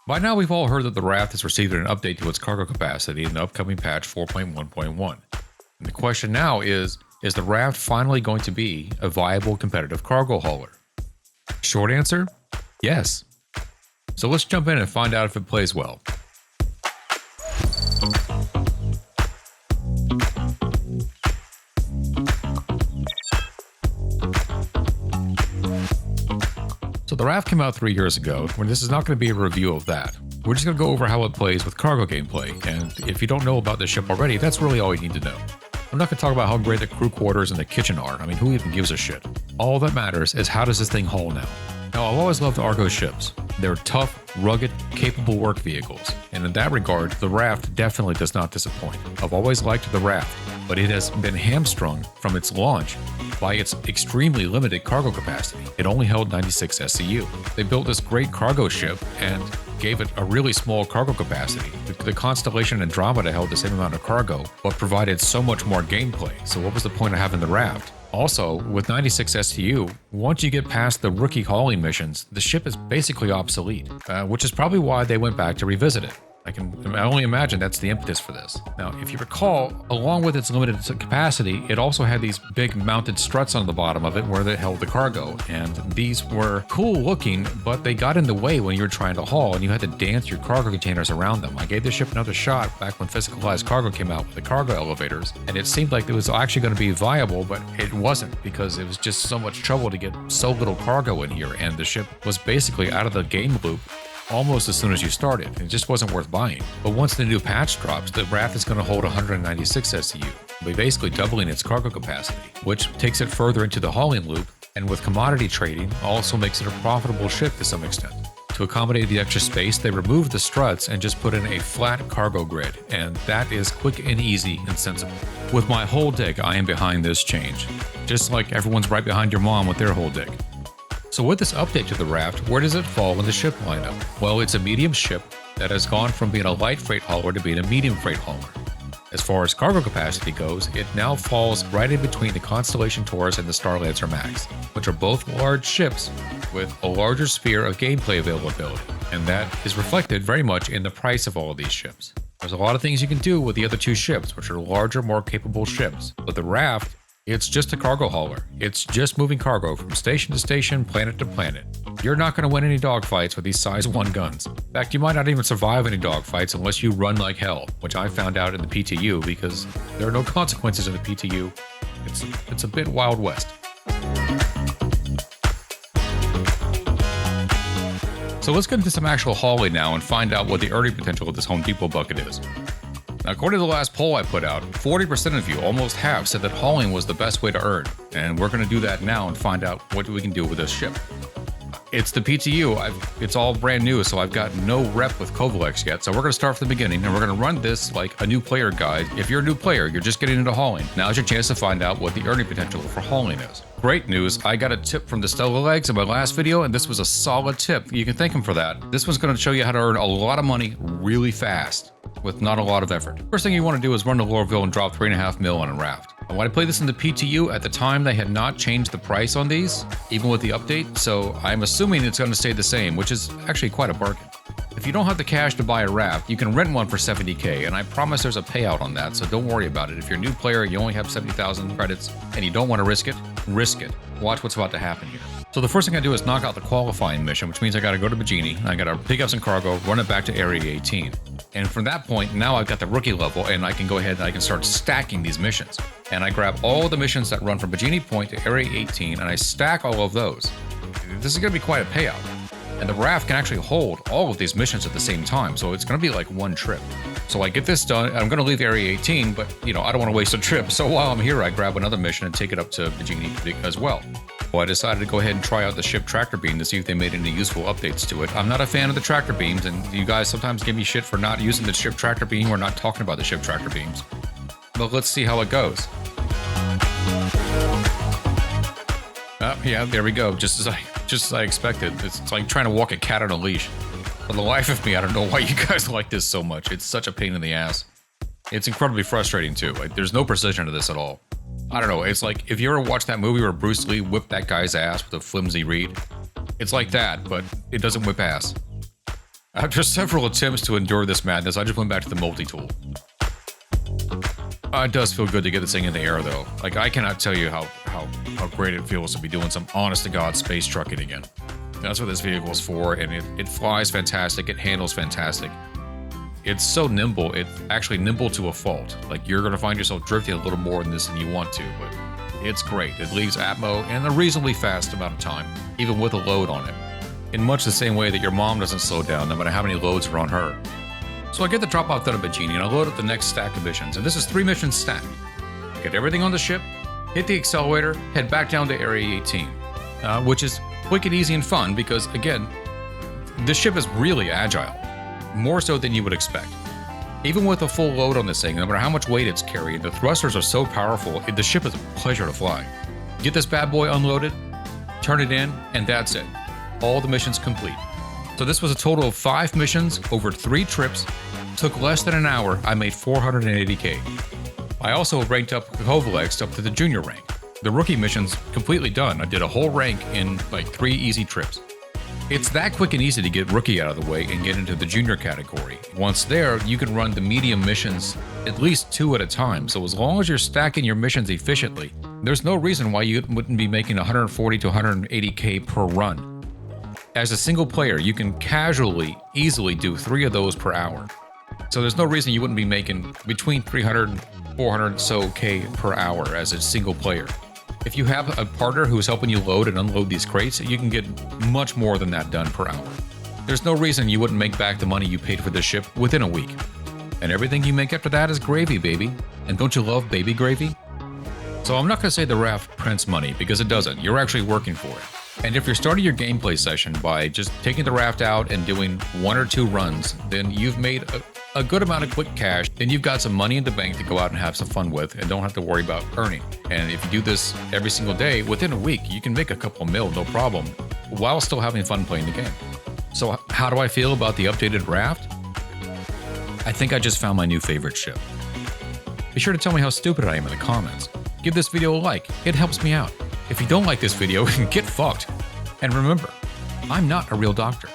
By now, we've all heard that the Raft has received an update to its cargo capacity in the upcoming patch 4.1.1. And the question now is the Raft finally going to be a viable competitive cargo hauler? Short answer, yes. So let's jump in and find out if it plays well. So the Raft came out 3 years ago, when this is not going to be a review of that. We're just going to go over how it plays with cargo gameplay, and if you don't know about this ship already, that's really all you need to know. I'm not going to talk about how great the crew quarters and the kitchen are. I mean, who even gives a shit? All that matters is how does this thing haul now? Now, I've always loved Argo ships. They're tough, rugged, capable work vehicles, and in that regard, the Raft definitely does not disappoint. I've always liked the Raft, but it has been hamstrung from its launch by its extremely limited cargo capacity. It only held 96 SCU. They built this great cargo ship and gave it a really small cargo capacity. The Constellation Andromeda held the same amount of cargo, but provided so much more gameplay. So what was the point of having the Raft? Also, with 96 STU, once you get past the rookie hauling missions, the ship is basically obsolete, which is probably why they went back to revisit it. I can only imagine that's the impetus for this. Now, if you recall, along with its limited capacity, it also had these big mounted struts on the bottom of it where they held the cargo. And these were cool looking, but they got in the way when you were trying to haul and you had to dance your cargo containers around them. I gave the ship another shot back when physicalized cargo came out with the cargo elevators, and it seemed like it was actually going to be viable, but it wasn't because it was just so much trouble to get so little cargo in here, and the ship was basically out of the game loop almost as soon as you started. It just wasn't worth buying. But once the new patch drops, the Raft is going to hold 196 SCU, basically doubling its cargo capacity, which takes it further into the hauling loop, and with commodity trading, also makes it a profitable ship to some extent. To accommodate the extra space, they removed the struts and just put in a flat cargo grid, and that is quick and easy and sensible. With my whole deck, I am behind this change, just like everyone's right behind your mom with their whole deck. So with this update to the Raft, where does it fall in the ship lineup? Well, it's a medium ship that has gone from being a light freight hauler to being a medium freight hauler. As far as cargo capacity goes, it now falls right in between the Constellation Taurus and the Starlancer Max, which are both large ships with a larger sphere of gameplay availability, and that is reflected very much in the price of all of these ships. There's a lot of things you can do with the other two ships, which are larger, more capable ships, but the Raft, it's just a cargo hauler. It's just moving cargo from station to station, planet to planet. You're not going to win any dogfights with these size 1 guns. In fact, you might not even survive any dogfights unless you run like hell, which I found out in the PTU because there are no consequences in the PTU. It's a bit Wild West. So let's get into some actual hauling now and find out what the earning potential of this Home Depot bucket is. Now, according to the last poll I put out, 40% of you, almost half, said that hauling was the best way to earn. And we're going to do that now and find out what we can do with this ship. It's the PTU. It's all brand new, so I've got no rep with Kovalex yet. So we're going to start from the beginning, and we're going to run this like a new player guide. If you're a new player, you're just getting into hauling. Now's your chance to find out what the earning potential for hauling is. Great news, I got a tip from the Stella Legs in my last video, and this was a solid tip. You can thank him for that. This one's going to show you how to earn a lot of money really fast with not a lot of effort. First thing you want to do is run to Lorville and drop 3.5 mil on a Raft. And when I played this in the PTU, at the time they had not changed the price on these, even with the update, so I'm assuming it's going to stay the same, which is actually quite a bargain. If you don't have the cash to buy a Raft, you can rent one for 70k, and I promise there's a payout on that, so don't worry about it. If you're a new player, you only have 70,000 credits, and you don't want to risk it, risk it. Watch what's about to happen here. So the first thing I do is knock out the qualifying mission, which means I got to go to Bajini, I got to pick up some cargo, run it back to Area 18. And from that point, now I've got the rookie level, and I can go ahead and I can start stacking these missions. And I grab all the missions that run from Bajini Point to Area 18, and I stack all of those. This is going to be quite a payout. And the Raft can actually hold all of these missions at the same time, so it's going to be like one trip. So I get this done, I'm going to leave Area 18, but I don't want to waste a trip. So while I'm here, I grab another mission and take it up to Bajini as well. Well, I decided to go ahead and try out the ship tractor beam to see if they made any useful updates to it. I'm not a fan of the tractor beams, and you guys sometimes give me shit for not using the ship tractor beam or not talking about the ship tractor beams. But let's see how it goes. Yeah, there we go. Just as I expected. It's like trying to walk a cat on a leash. For the life of me, I don't know why you guys like this so much. It's such a pain in the ass. It's incredibly frustrating too. Like, there's no precision to this at all. I don't know, it's like if you ever watched that movie where Bruce Lee whipped that guy's ass with a flimsy reed. It's like that, but it doesn't whip ass. After several attempts to endure this madness, I just went back to the multi-tool. It does feel good to get this thing in the air, though. Like, I cannot tell you how great it feels to be doing some honest-to-God space trucking again. That's what this vehicle is for, and it flies fantastic, it handles fantastic. It's so nimble, it's actually nimble to a fault. Like, you're going to find yourself drifting a little more in this than you want to, but it's great. It leaves Atmo in a reasonably fast amount of time, even with a load on it. In much the same way that your mom doesn't slow down no matter how many loads are on her. So I get the drop-off done at Bajini, and I load up the next stack of missions, and this is 3 missions stacked. Get everything on the ship, hit the accelerator, head back down to Area 18, which is quick and easy and fun because, again, this ship is really agile, more so than you would expect. Even with a full load on this thing, no matter how much weight it's carrying, the thrusters are so powerful, the ship is a pleasure to fly. Get this bad boy unloaded, turn it in, and that's it. All the missions complete. So this was a total of 5 missions over 3 trips. Took less than an hour. I made 480k. I also ranked up Kovalex up to the junior rank. The rookie mission's completely done. I did a whole rank in like 3 easy trips. It's that quick and easy to get rookie out of the way and get into the junior category. Once there, you can run the medium missions at least 2 at a time. So as long as you're stacking your missions efficiently, there's no reason why you wouldn't be making 140 to 180k per run. As a single player, you can casually, easily do 3 of those per hour. So there's no reason you wouldn't be making between 300 and 400 so K per hour as a single player. If you have a partner who's helping you load and unload these crates, you can get much more than that done per hour. There's no reason you wouldn't make back the money you paid for this ship within a week. And everything you make after that is gravy, baby. And don't you love baby gravy? So I'm not going to say the raft prints money because it doesn't. You're actually working for it. And if you're starting your gameplay session by just taking the raft out and doing 1 or 2 runs, then you've made a good amount of quick cash. Then you've got some money in the bank to go out and have some fun with and don't have to worry about earning. And if you do this every single day, within a week, you can make a couple mil, no problem, while still having fun playing the game. So how do I feel about the updated raft? I think I just found my new favorite ship. Be sure to tell me how stupid I am in the comments. Give this video a like, it helps me out. If you don't like this video, get fucked. And remember, I'm not a real doctor.